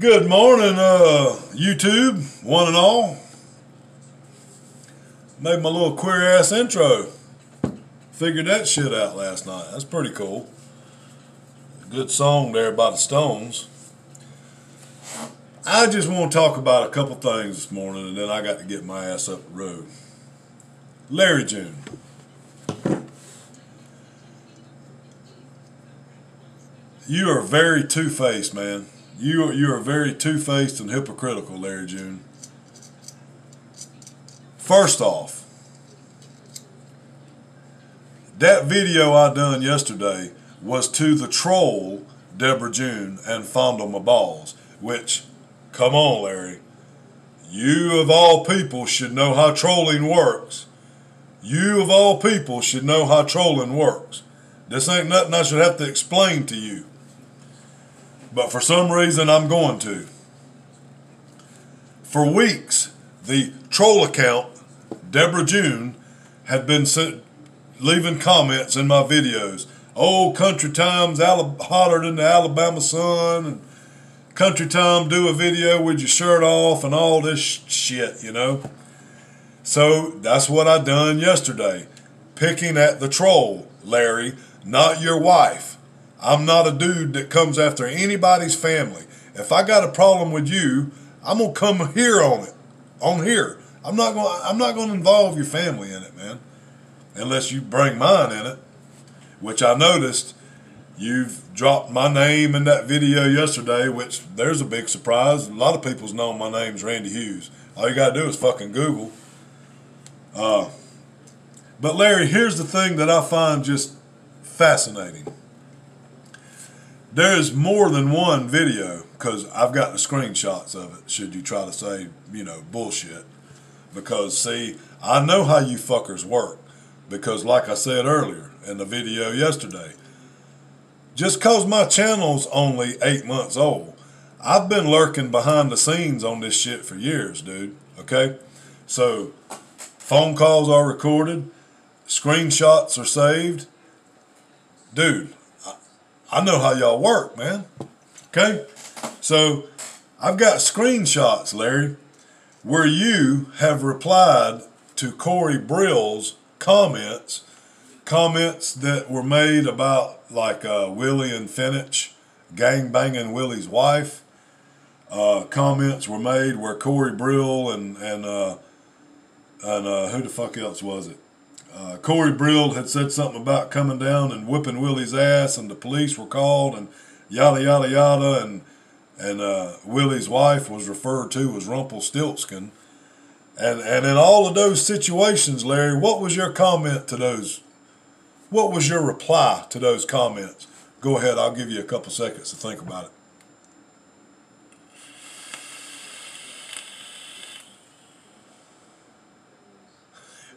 Good morning, YouTube, one and all. Made my little queer ass intro. Figured that shit out last night. That's pretty cool. Good song there by the Stones. I just want to talk about a couple things this morning, and then I got to get my ass up the road. Larry June. You are very two-faced, man. You are very two-faced and hypocritical, Larry June. First off, that video I done yesterday was to the troll Deborah June and Fondle My Balls, which, come on, Larry, you of all people should know how trolling works. You of all people should know how trolling works. This ain't nothing I should have to explain to you. But for some reason, I'm going to. For weeks, the troll account, Deborah June, had been leaving comments in my videos. Oh, Country Time's hotter than the Alabama sun, and Country Time do a video with your shirt off and all this shit, you know. So that's what I done yesterday. Picking at the troll, Larry, not your wife. I'm not a dude that comes after anybody's family. If I got a problem with you, I'm gonna come here on it. On here. I'm not gonna involve your family in it, man. Unless you bring mine in it. Which I noticed you've dropped my name in that video yesterday, which there's a big surprise. A lot of people's known my name's Randy Hughes. All you gotta do is fucking Google. But Larry, here's the thing that I find just fascinating. There is more than one video, because I've got the screenshots of it, should you try to say, you know, bullshit. Because, see, I know how you fuckers work. Because, like I said earlier in the video yesterday, just because my channel's only 8 months old, I've been lurking behind the scenes on this shit for years, dude. Okay? So, phone calls are recorded, screenshots are saved. Dude, I know how y'all work, man. Okay? So, I've got screenshots, Larry, where you have replied to Corey Brill's comments that were made about, like, Willie and Finich gang-banging Willie's wife. Comments were made where Corey Brill and who the fuck else was it? Corey Brill had said something about coming down and whipping Willie's ass, and the police were called, and yada yada yada, and Willie's wife was referred to as Rumpelstiltskin, and in all of those situations, Larry, what was your comment to those? What was your reply to those comments? Go ahead, I'll give you a couple seconds to think about it.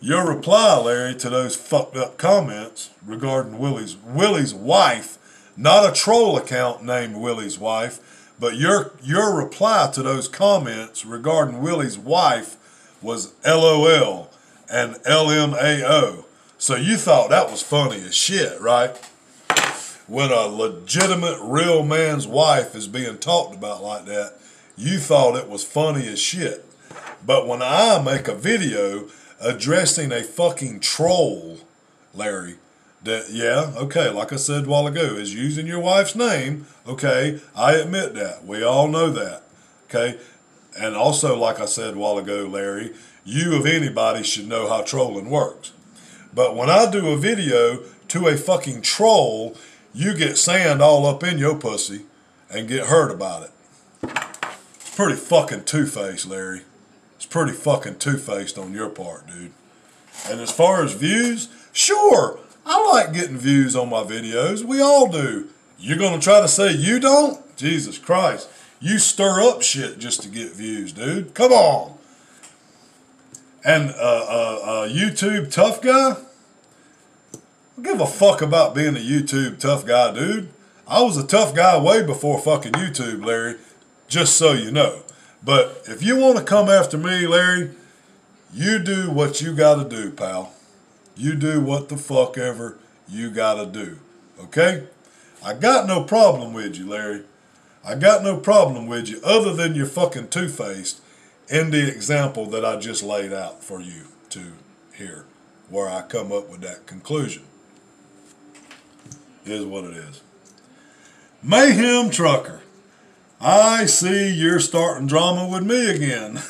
Your reply, Larry, to those fucked up comments regarding Willie's wife, not a troll account named Willie's wife, but your reply to those comments regarding Willie's wife was LOL and LMAO. So you thought that was funny as shit, right? When a legitimate real man's wife is being talked about like that, you thought it was funny as shit. But when I make a video addressing a fucking troll, Larry, that, yeah, okay, like I said a while ago, is using your wife's name, okay, I admit that. We all know that, okay? And also, like I said a while ago, Larry, you of anybody should know how trolling works. But when I do a video to a fucking troll, you get sand all up in your pussy and get hurt about it. It's pretty fucking two-faced, Larry. It's pretty fucking two-faced on your part, dude. And as far as views, sure, I like getting views on my videos. We all do. You're going to try to say you don't? Jesus Christ. You stir up shit just to get views, dude. Come on. And YouTube tough guy? I don't give a fuck about being a YouTube tough guy, dude. I was a tough guy way before fucking YouTube, Larry. Just so you know. But if you want to come after me, Larry, you do what you got to do, pal. You do what the fuck ever you got to do. Okay? I got no problem with you, Larry. I got no problem with you other than you're fucking two-faced in the example that I just laid out for you to hear, where I come up with that conclusion. Is what it is. Mayhem Trucker, I see you're starting drama with me again.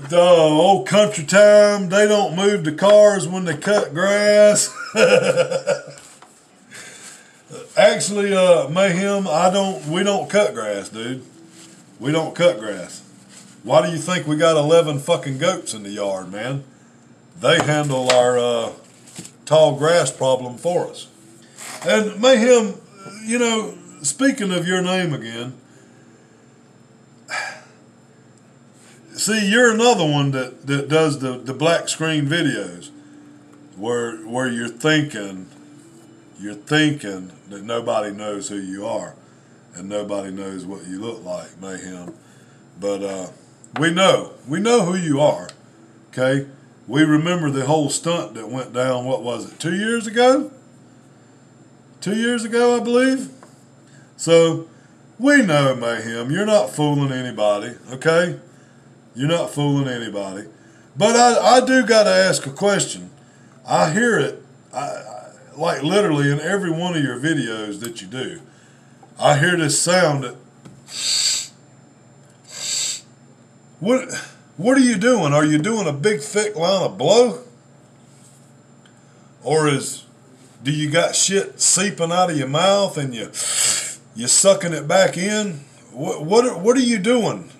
The old country time, they don't move the cars when they cut grass. Actually, Mayhem, we don't cut grass, dude. We don't cut grass. Why do you think we got 11 fucking goats in the yard, man? They handle our tall grass problem for us. And Mayhem, you know, speaking of your name again, see, you're another one that does the black screen videos where you're thinking that nobody knows who you are and nobody knows what you look like, Mayhem. But we know who you are, okay? We remember the whole stunt that went down, what was it, 2 years ago? 2 years ago, I believe. So we know, Mayhem, you're not fooling anybody, okay? You're not fooling anybody. But I do got to ask a question. I hear it, like literally in every one of your videos that you do. I hear this sound that... What are you doing? Are you doing a big thick line of blow? Or do you got shit seeping out of your mouth and you sucking it back in? What are you doing?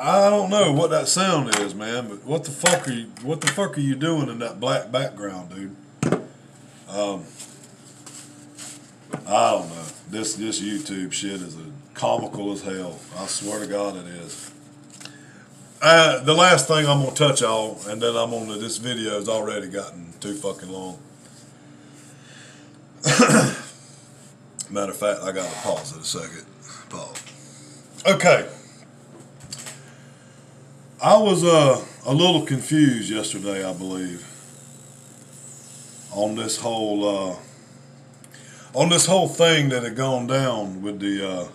I don't know what that sound is, man, but what the fuck are you doing in that black background, dude? I don't know. This YouTube shit is comical as hell. I swear to God it is. The last thing I'm gonna touch on, and then this video's already gotten too fucking long. Matter of fact, I gotta pause it a second. Pause. Okay. I was a little confused yesterday, I believe, on this whole thing that had gone down with the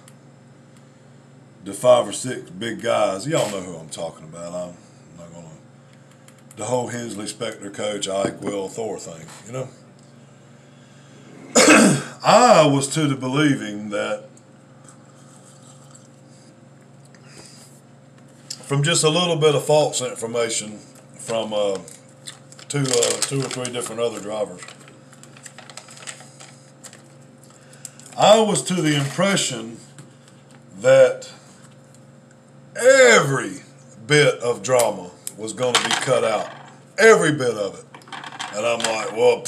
5 or 6 big guys. Y'all know who I'm talking about. I'm not gonna. The whole Hensley, Spectre, Coach, Ike, Will, Thor thing. You know. I was to the believing that, from just a little bit of false information from two or three different other drivers, I was to the impression that every bit of drama was going to be cut out. Every bit of it. And I'm like, well,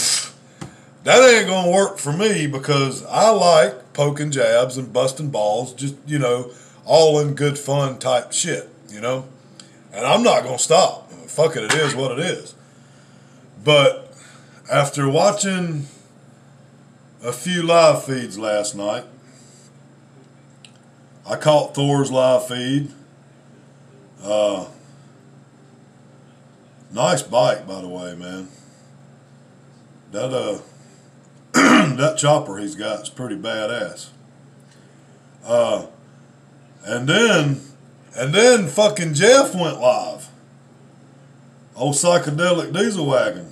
that ain't going to work for me, because I like poking jabs and busting balls, just, you know, all in good fun type shit, you know? And I'm not going to stop. Fuck it is what it is. But after watching a few live feeds last night, I caught Thor's live feed. Nice bike, by the way, man. That that chopper he's got is pretty badass. And then fucking Jeff went live. Old Psychedelic Diesel Wagon.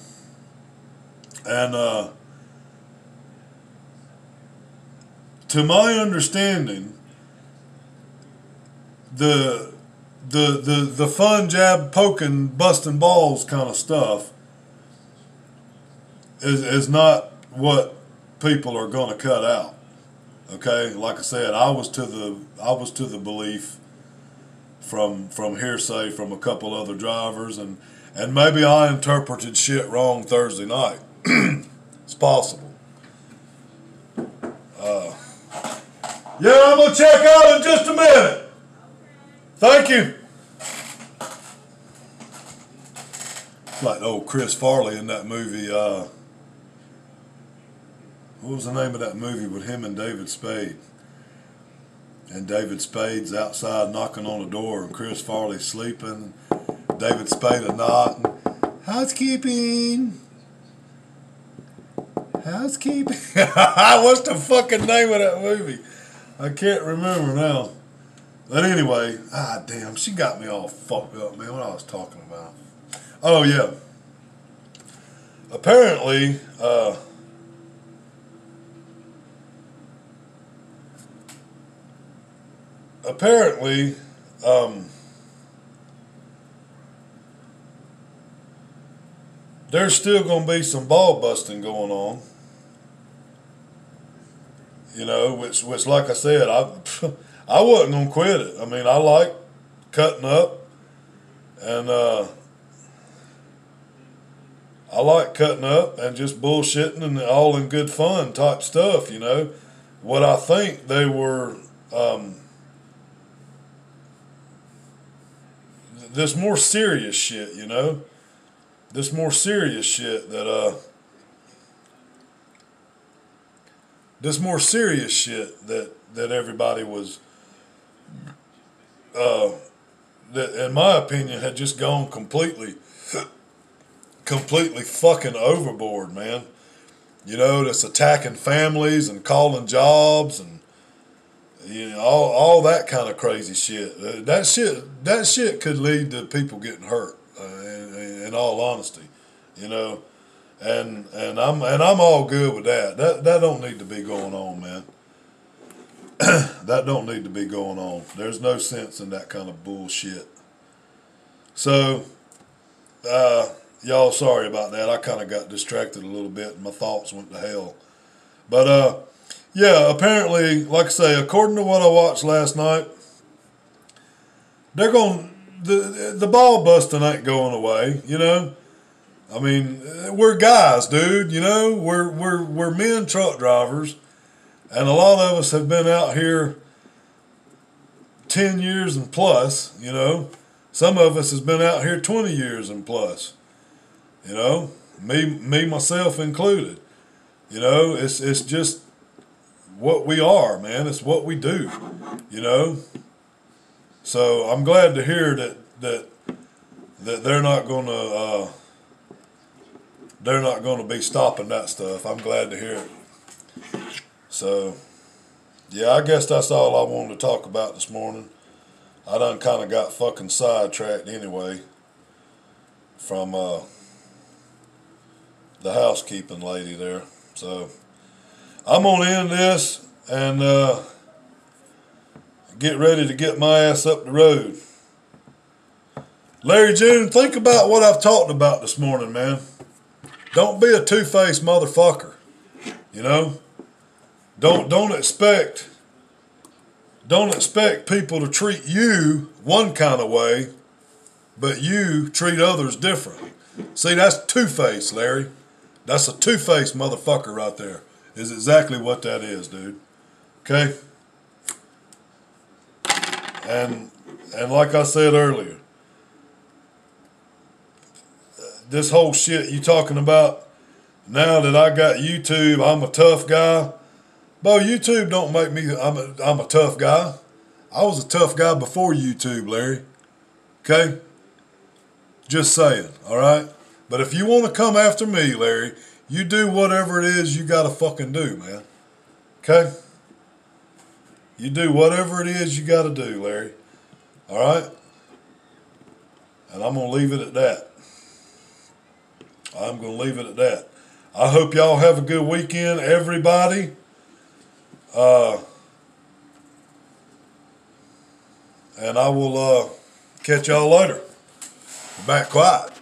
And to my understanding, the fun jab poking busting balls kind of stuff is not what people are going to cut out. Okay, like I said, I was to the belief from hearsay from a couple other drivers, and maybe I interpreted shit wrong Thursday night. It's possible. Yeah, I'm gonna check out in just a minute. Thank you. Like old Chris Farley in that movie. What was the name of that movie with him and David Spade? And David Spade's outside knocking on the door, and Chris Farley's sleeping. David Spade a knocking. Housekeeping. Housekeeping. What's the fucking name of that movie? I can't remember now. But anyway, damn, she got me all fucked up, man, what I was talking about. Oh, yeah. Apparently, there's still going to be some ball busting going on. You know, which like I said, I wasn't going to quit it. I mean, I like cutting up, and I like cutting up and just bullshitting and all in good fun type stuff, you know. What I think they were, this more serious shit, you know. This more serious shit that, that everybody was, that in my opinion had just gone completely fucking overboard, man. You know, that's attacking families and calling jobs and, you know, all that kind of crazy shit. That shit could lead to people getting hurt. In all honesty, you know, and I'm all good with that. That don't need to be going on, man. That don't need to be going on. There's no sense in that kind of bullshit. So, y'all, sorry about that. I kind of got distracted a little bit and my thoughts went to hell. But, yeah, apparently, like I say, according to what I watched last night, they're going, the ball busting ain't going away, you know. I mean, we're guys, dude, you know. We're men truck drivers, and a lot of us have been out here 10 years and plus, you know. Some of us has been out here 20 years and plus, you know. Me myself included. You know, it's just what we are, man. It's what we do, you know. So I'm glad to hear that they're not gonna be stopping that stuff. I'm glad to hear it. So yeah, I guess that's all I wanted to talk about this morning. I done kind of got fucking sidetracked anyway from the housekeeping lady there. So I'm gonna end this and get ready to get my ass up the road. Larry June, think about what I've talked about this morning, man. Don't be a two-faced motherfucker. You know? Don't expect people to treat you one kind of way, but you treat others different. See, that's two-faced, Larry. That's a two-faced motherfucker right there. Is exactly what that is, dude. Okay? And like I said earlier, this whole shit you talking about, now that I got YouTube, I'm a tough guy. Bo, YouTube don't make me, I'm a tough guy. I was a tough guy before YouTube, Larry. Okay? Just saying, all right? But if you want to come after me, Larry, you do whatever it is you got to fucking do, man. Okay? You do whatever it is you got to do, Larry. All right? And I'm going to leave it at that. I'm going to leave it at that. I hope y'all have a good weekend, everybody. And I will catch y'all later. Back quiet.